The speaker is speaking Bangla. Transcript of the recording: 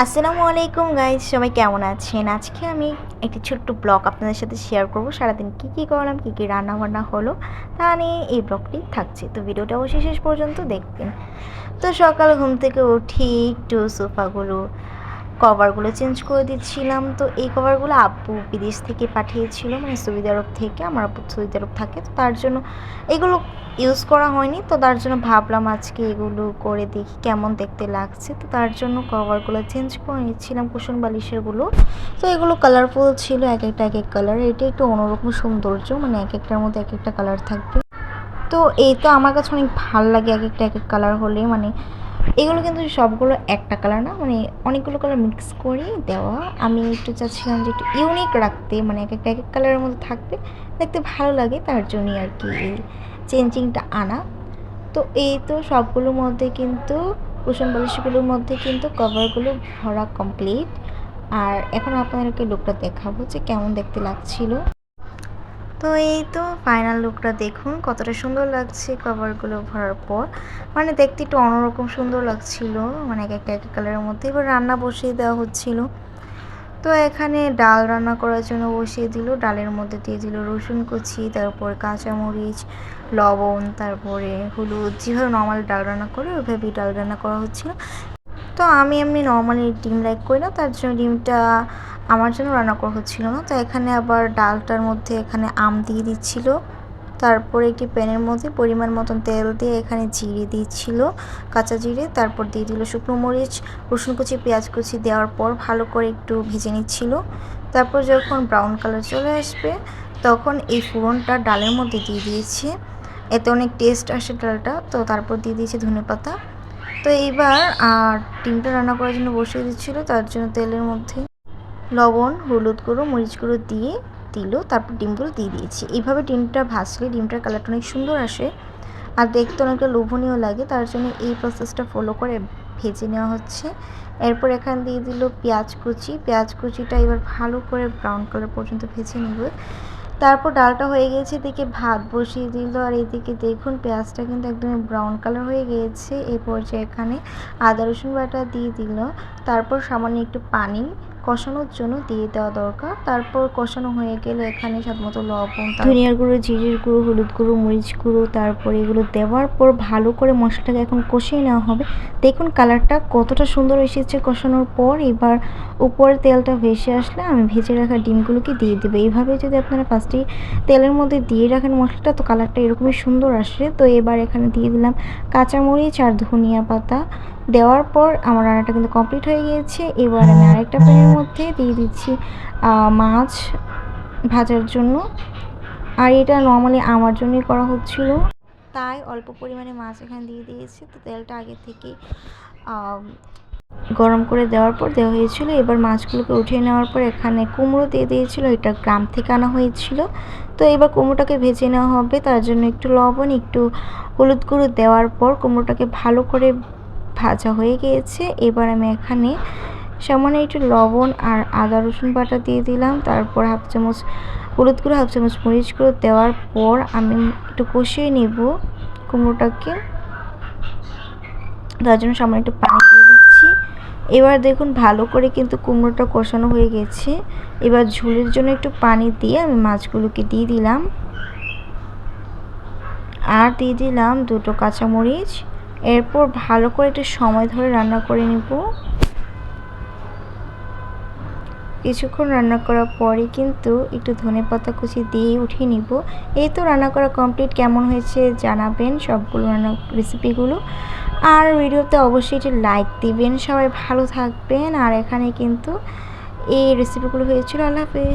আসসালামু আলাইকুম গাইজ, সবাই কেমন আছেন? আজকে আমি একটি ছোট্ট ব্লগ আপনাদের সাথে শেয়ার করব। সারাদিন কী করলাম, কী রান্নাবান্না হলো তা নিয়ে এই ব্লগটি থাকছে। তো ভিডিওটা অবশ্যই শেষ পর্যন্ত দেখবেন। তো সকাল ঘুম থেকে উঠি একটু সোফাগুলো কভারগুলো চেঞ্জ করে দিচ্ছিলাম। তো এই কভারগুলো আব্বু বিদেশ থেকে পাঠিয়েছিল, মানে সৌদি আরব থেকে। আমার আব্বু সৌদি আরব থাকে, তো তার জন্য এগুলো ইউজ করা হয়নি। তো তার জন্য ভাবলাম আজকে এগুলো করে দেখি কেমন দেখতে লাগছে। তো তার জন্য কভারগুলো চেঞ্জ করে নিচ্ছিলাম, কুশন বালিশেরগুলো। তো এগুলো কালারফুল ছিল, এক একটা এক এক কালার। এটা একটু অন্যরকম সৌন্দর্য, মানে এক একটার মধ্যে এক একটা কালার থাকবে। তো এই তো আমার কাছে অনেক ভালো লাগে এক একটা এক এক কালার হলে। মানে এগুলো কিন্তু সবগুলো একটা কালার না, মানে অনেকগুলো কালার মিক্স করে দেওয়া। আমি একটু চাচ্ছিলাম যে একটু ইউনিক রাখতে, মানে এক একটা এক এক কালারের মধ্যে থাকবে, দেখতে ভালো লাগে, তার জন্যই আর কি এই চেঞ্জিংটা আনা। তো এই তো সবগুলোর মধ্যে কিন্তু কুশন বালিশগুলোর মধ্যে কিন্তু কভারগুলো ভরা কমপ্লিট। আর এখন আপনাদেরকে লুকটা দেখাবো যে কেমন দেখতে লাগছিল। তো এই তো ফাইনাল লুকটা দেখুন কতটা সুন্দর লাগছে কভারগুলো ভরার পর। মানে দেখতে একটু অন্যরকম সুন্দর লাগছিল, মানে এক একটা এক এক কালারের মধ্যে। এবার রান্না বসিয়ে দেওয়া হচ্ছিল। তো এখানে ডাল রান্না করার জন্য বসিয়ে দিল। ডালের মধ্যে দিয়ে দিল রসুন কুচি, তারপর কাঁচামরিচ, লবণ, তারপরে হলুদ। যেভাবে নর্মাল ডাল রান্না করে ওইভাবেই ডাল রান্না করা হচ্ছিল। তো আমি এমনি নর্মালি ডিম লাইক করি না, তার জন্য ডিমটা আমার জন্য রান্না করা হচ্ছিল না। তো এখানে আবার ডালটার মধ্যে এখানে আম দিয়ে দিচ্ছিল। তারপরে একটি প্যানের মধ্যে পরিমাণ মতন তেল দিয়ে এখানে জিরে দিচ্ছিল, কাঁচা জিরে। তারপর দিয়ে দিল শুকনো মরিচ, রসুন কুচি, পেঁয়াজ কুচি দেওয়ার পর ভালো করে একটু ভেজে নিচ্ছিল। তারপর যখন ব্রাউন কালার চলে আসবে তখন এই ফোড়নটা ডালের মধ্যে দিয়ে দিয়েছে, এতে অনেক টেস্ট আসে ডালটা। তো তারপর দিয়ে দিয়েছে ধনেপাতা। তো এইবার ডিমটা রান্না করার জন্য বসিয়ে দিচ্ছিল, তার জন্য তেলের মধ্যে লবণ, হলুদ গুঁড়ো, মরিচ গুঁড়ো দিয়ে দিল। তারপর ডিমগুলো দিয়ে দিয়েছি। এইভাবে ডিমটা ভাজলে ডিমটার কালারটা অনেক সুন্দর আসে আর দেখতে অনেকটা লোভনীয় লাগে, তার জন্য এই প্রসেসটা ফলো করে ভেজে নেওয়া হচ্ছে। এরপর এখানে দিয়ে দিল পেঁয়াজ কুচি। পেঁয়াজ কুচিটা এবার ভালো করে ব্রাউন কালার পর্যন্ত ভেজে নেব। তারপর ডালটা হয়ে গেছে, এদিকে ভাত বসিয়ে দিল। আর এদিকে দেখুন পেঁয়াজটা কিন্তু একদমই ব্রাউন কালার হয়ে গিয়েছে। এই পর্যায়ে এখানে আদা রসুন বাটা দিয়ে দিল। তারপর সামান্য একটু পানি কষানোর জন্য দিয়ে দেওয়া দরকার। তারপর কষানো হয়ে গেলে এখানে স্বাদমতো লবণ, ধনিয়ার গুঁড়ো, জিরের গুঁড়ো, হলুদ গুঁড়ো, মরিচ গুঁড়ো, তারপর এগুলো দেওয়ার পর ভালো করে মশলাটাকে এখন কষিয়ে নেওয়া হবে। দেখুন কালারটা কতটা সুন্দর এসেছে কষানোর পর। এবার উপরে তেলটা ভেসে আসলে আমি ভেজে রাখা ডিমগুলোকে দিয়ে দেবো। এইভাবে যদি আপনারা ফার্স্টেই তেলের মধ্যে দিয়ে রাখেন মশলাটা, তো কালারটা এরকমই সুন্দর আসে। তো এবার এখানে দিয়ে দিলাম কাঁচামরিচ আর ধনিয়া পাতা। দেওয়ার পর আমার রান্নাটা কিন্তু কমপ্লিট হয়ে গিয়েছে। এবার আমি আরেকটা প্যানের মধ্যে দিয়ে দিচ্ছি মাছ ভাজার জন্য। আর এটা নর্মালি আমার জন্যই করা হচ্ছিল, তাই অল্প পরিমাণে মাছ এখানে দিয়ে দিয়েছি। তো তেলটা আগে থেকে গরম করে দেওয়ার পর দেওয়া হয়েছিল। এবার মাছগুলোকে উঠিয়ে নেওয়ার পর এখানে কুমড়ো দিয়ে দিয়েছিল, এটা গ্রাম থেকে আনা হয়েছিল। তো এবার কুমড়োটাকে ভেজে নেওয়া হবে, তার জন্য একটু লবণ, একটু হলুদ গুঁড়ো দেওয়ার পর কুমড়োটাকে ভালো করে ভাজা হয়ে গিয়েছে। এবার আমি এখানে সামান্য একটু লবণ আর আদা রসুন বাটা দিয়ে দিলাম। তারপর হাফ চামচ হলুদ গুঁড়ো, হাফ চামচ মরিচ গুঁড়ো দেওয়ার পর আমি একটু কষিয়ে নেব কুমড়োটাকে, তার জন্য সামান্য একটু পানি দিয়ে দিচ্ছি। এবার দেখুন ভালো করে কিন্তু কুমড়োটা কষানো হয়ে গেছে। এবার ঝোলের জন্য একটু পানি দিয়ে আমি মাছগুলোকে দিয়ে দিলাম আর দিয়ে দিলাম দুটো কাঁচামরিচ। এরপর ভালো করে একটু সময় ধরে রান্না করে নেব। কিছুক্ষণ রান্না করার পরে কিন্তু একটু ধনেপাতা কুচি দিয়ে উঠিয়ে নিব। এই তো রান্না করা কমপ্লিট। কেমন হয়েছে জানাবেন সবগুলো রান্না রেসিপিগুলো। আর ভিডিওতে অবশ্যই একটু লাইক দিবেন। সবাই ভালো থাকবেন। আর এখানে কিন্তু এই রেসিপিগুলো হয়েছিল। আল্লাহ হাফেজ।